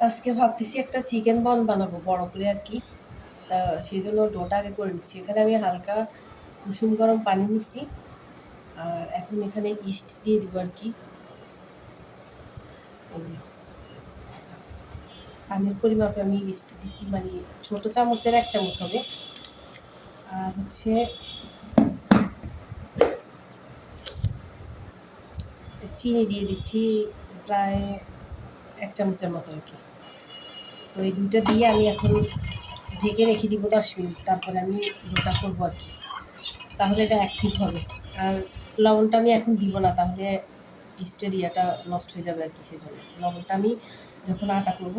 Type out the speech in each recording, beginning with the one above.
আজকে ভাবতেছি একটা চিকেন বন বানাবো বড় করে আর কি। তা সেই জন্য ডোটা আগে করে নিচ্ছি। এখানে আমি হালকা কুসুম গরম পানি নিচ্ছি। আর এখন এখানে ইস্ট দিয়ে দিব আর কি। এই যে পানির পরিমাপে আমি ইস্ট দিচ্ছি, মানে ছোট চামচের 1 চামচ হবে। আর হচ্ছে চিনি দিয়ে দিচ্ছি প্রায় 1 চামচের মতো আর কি। তো এই দুইটা দিয়ে আমি এখন ঢেকে রেখে দিব 10 মিনিট, তারপরে আমি ডোটা করবো আর কি। তাহলে এটা অ্যাক্টিভ হবে। আর লবণটা আমি এখন দিব না, তাহলে ইস্টের ইয়াটা নষ্ট হয়ে যাবে আর কি। সেজন্য লবণটা আমি যখন আটা করবো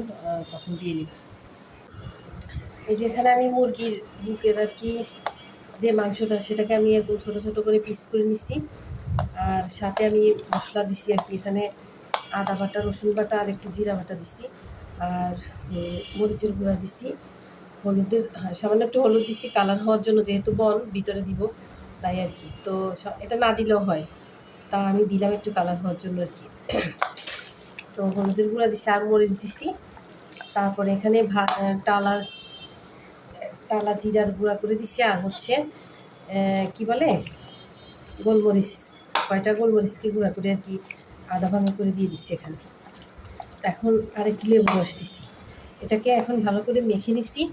তখন দিয়ে নিব। এই যে এখানে আমি মুরগির বুকের আর কি যে মাংসটা, সেটাকে আমি এরকম ছোটো ছোটো করে পিস করে নিচ্ছি। আর সাথে আমি মশলা দিচ্ছি আর কি। এখানে আদা বাটা, রসুন বাটা আর একটু জিরা বাটা দিচ্ছি। আর মরিচের গুঁড়া দিচ্ছি, হলুদের সামান্য একটু হলুদ দিচ্ছি কালার হওয়ার জন্য, যেহেতু বন ভিতরে দিব তাই আর কি। তো এটা না দিলেও হয়, তা আমি দিলাম একটু কালার হওয়ার জন্য আর কি। তো হলুদের গুঁড়া দিচ্ছি আর মরিচ দিচ্ছি। তারপরে এখানে টালা টালা জিরার গুঁড়া করে দিচ্ছি। আর হচ্ছে কি বলে গোলমরিচ, কয়টা গোলমরিচকে গুঁড়া করে আর কি আধা ভাঙা করে দিয়ে দিচ্ছি এখানে। এখন আরেকটু লেবু রস দিচ্ছি। এটাকে এখন ভালো করে মেখে নিচ্ছি,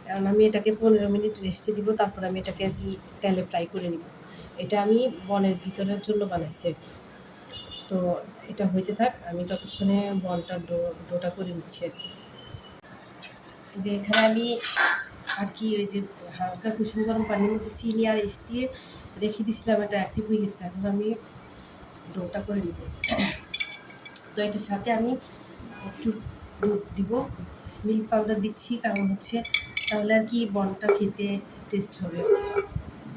কারণ আমি এটাকে 15 মিনিট রেস্টে দিব। তারপর আমি এটাকে আর কি তেলে ফ্রাই করে নিব। এটা আমি বনের ভিতরের জন্য বানাইছি আর কি। তো এটা হইতে থাক, আমি ততক্ষণে বনটা ডোটা করে নিচ্ছি আর কি। যে এখানে আমি আর কি ওই যে হালকা কুসুম গরম পানির মধ্যে চিনি আর ইস্ট দিয়ে রেখে দিয়েছিলাম, এটা অ্যাক্টিভ হয়ে গেছে। এখন আমি ডোটা করে নিব। তো এটার সাথে আমি একটু দুধ দিব, মিল্ক পাউডার দিচ্ছি, কারণ হচ্ছে তাহলে আর কি বনটা খেতে টেস্ট হবে।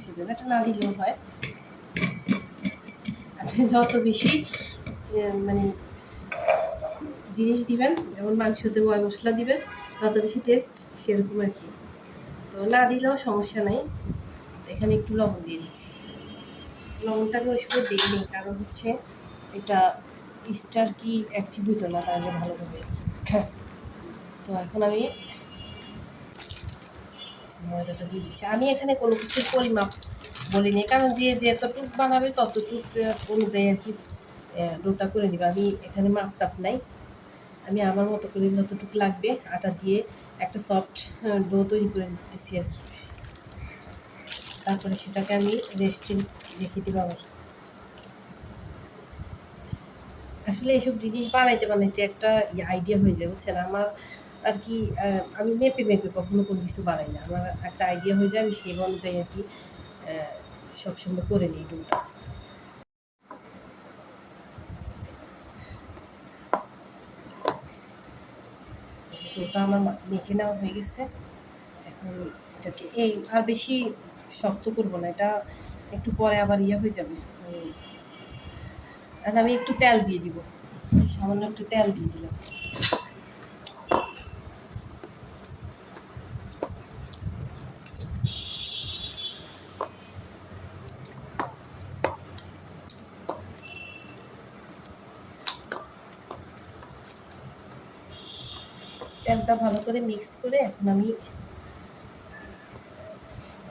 সেজন্য এটা না দিলেও হয়। আপনি যত বেশি মানে জিনিস দিবেন, যেমন মাংসতে ময় মশলা দিবেন, তত বেশি টেস্ট সেরকম আর কি। তো না দিলেও সমস্যা নাই। এখানে একটু লবণ দিয়ে দিচ্ছি। লবণটাকে ওই সময় দিইনি, কারণ হচ্ছে এটা ইস্টার কি অ্যাক্টিভ হইতো না তাহলে ভালোভাবে। তো এখন আমি ময়দাটা দিয়ে দিচ্ছি। আমি এখানে কোনো কিছুর পরিমাপ বলিনি, কারণ যে যতটুক বানাবে ততটুক অনুযায়ী আর কি ডোটা করে নিবে। আমি এখানে মাপ টাপ নাই, আমি আমার মতো করে যতটুকু লাগবে আটা দিয়ে একটা সফট ডো তৈরি করে নিতেছি আর কি। তারপরে সেটাকে আমি রেস্টে রেখে দিব। আবার আসলে এইসব জিনিস বানাইতে বানাইতে একটা আইডিয়া হয়ে যায়, বুঝছেন আমার আর কি। আমি মেপে মেপে কখনো কোনো কিছু বানাই না, আমার একটা আইডিয়া হয়ে যায়, আমি সেই অনুযায়ী আর কি সবসময় করে নিই ডোটা। ডোটা আমার মেখে নেওয়া হয়ে গেছে। এখন এটাকে এই আর বেশি শক্ত করবো না, এটা একটু পরে আবার ইয়ে হয়ে যাবে। আর আমি একটু তেল দিয়ে দিব, সামান্য একটু তেল দিয়ে দিলাম। তেলটা ভালো করে মিক্স করে এখন আমি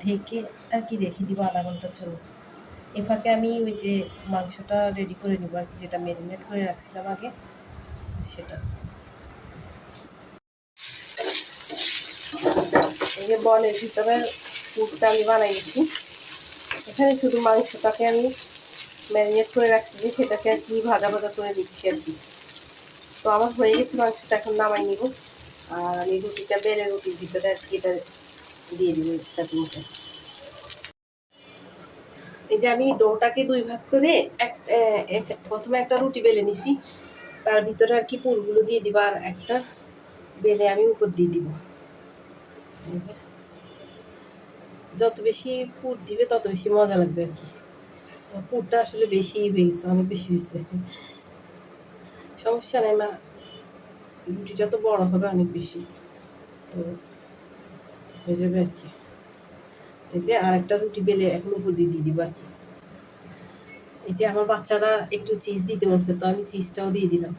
ঢেকে আর কি রেখে দিব আধা ঘন্টার জন্য। এ ফাঁকে আমি ওই যে মাংসটা রেডি করে নিব আর কি, যেটা ম্যারিনেট করে রাখছিলাম আগে সেটা। এই যে বলের ভিতরে পুরটা আমি বানাইছি। এখানে শুধু মাংসটাকে আমি ম্যারিনেট করে রাখছি, সেটাকে আর কি ভাজা ভাজা করে দিচ্ছি আর কি। তো আমার হয়ে গেছে মাংসটা, এখন নামাই নিব। আর আমি রুটিটা বেলে রুটির ভিতরে আর কি এটা দিয়ে দিব এক্সট্রা মধ্যে। এই যে আমি ডোটাকে 2 ভাগ করে প্রথমে একটা রুটি বেলে নিছি, তার ভিতরে আর কি পুরগুলো দিয়ে দিব, আর একটা বেলে আমি উপর দিয়ে দিব। এই যে যত বেশি পুর দিবে তত বেশি মজা লাগবে আর কি। পুরটা আসলে বেশি হয়েছে, অনেক বেশি হয়েছে। সমস্যা নেই, মা রুটিটা তো বড় হবে অনেক বেশি, তো হয়ে যাবে আর কি। এই যে আর একটা রুটি বেলে এখন উপর দিয়ে দিব আর কি। এই যে আমার বাচ্চারা একটু চিজ দিতে বলছে, তো আমি চিজটাও দিয়ে দিলাম।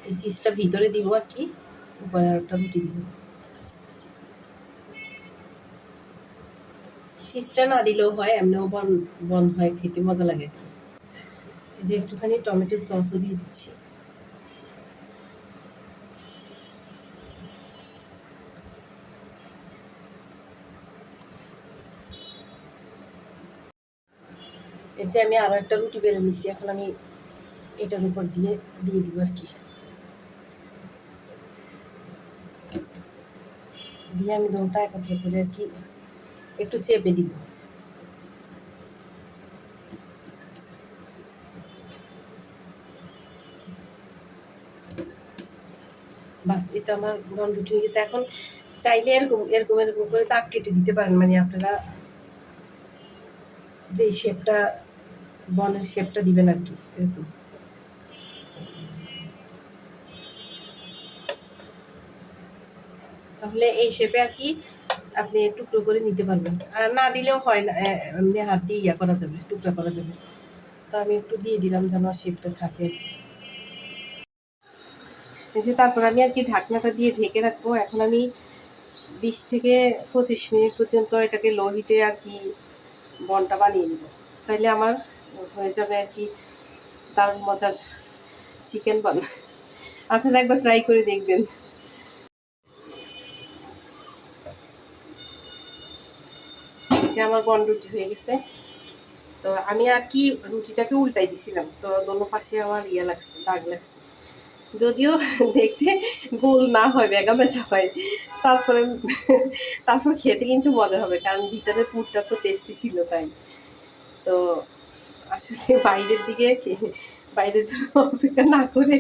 এই চিজটা ভিতরে দিব আর কি, উপরে একটা রুটি দিব। চিজটা না দিলেও হয়, এমনিও বন বন হয়, খেতে মজা লাগে আর কি। এই যে একটুখানি টমেটো সসও দিয়ে দিচ্ছি। এই যে আমি আরও একটা রুটি বেলে নিচ্ছি, এখন আমি এটার উপর দিয়ে দিব আর কি। দিয়ে আমি দোটা একত্র করে আর কি একটু চেপে দিব। বাস, এটা আমার বন রুটি হয়ে গেছে। এখন চাইলে এরকম এরকম এরকম করে দাগ কেটে দিতে পারেন, মানে আপনারা যে শেপটা, বনের শেপটা দিবেন আর কি, এরকম। তাহলে এই শেপে আর কি আপনি টুকরো করে নিতে পারবেন, আর না দিলেও হয় না, এমনি হাত দিয়ে ইয়া করা যাবে, টুকরা করা যাবে। তো আমি একটু দিয়ে দিলাম যেন শেপটা থাকে আর কি। এই যে তারপর আমি আর কি ঢাকনাটা দিয়ে ঢেকে রাখবো। এখন আমি 20 থেকে 25 মিনিট পর্যন্ত এটাকে লো হিটে আর কি বনটা বানিয়ে নেব। তাইলে আমার হয়ে যাবে আর কি দারুণ মজার চিকেন বন। আপনারা একবার ট্রাই করে দেখবেন। যে আমার বন রুটি হয়ে গেছে। তো আমি আর কি রুটিটাকে উল্টাই দিছিলাম, তো দোনো পাশে আমার ইয়ে লাগছে, দাগ লাগছে। যদিও দেখতে গোল না হয়, বেগা বেচা হয়, তারপরে তারপর খেতে কিন্তু মজা হবে, কারণ ভিতরের পুরটা তো টেস্টি ছিল। তাই তো আসলে বাইরের দিকে বাইরের জন্য অপেক্ষা না করে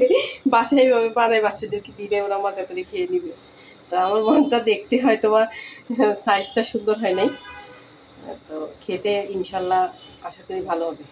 বাসায় এইভাবে বানায় বাচ্চাদেরকে দিলে ওরা মজা করে খেয়ে নিবে। তো আমার মনটা দেখতে হয়তো বা সাইজটা সুন্দর হয় নাই, তো খেতে ইনশাল্লাহ আশা করি ভালো হবে।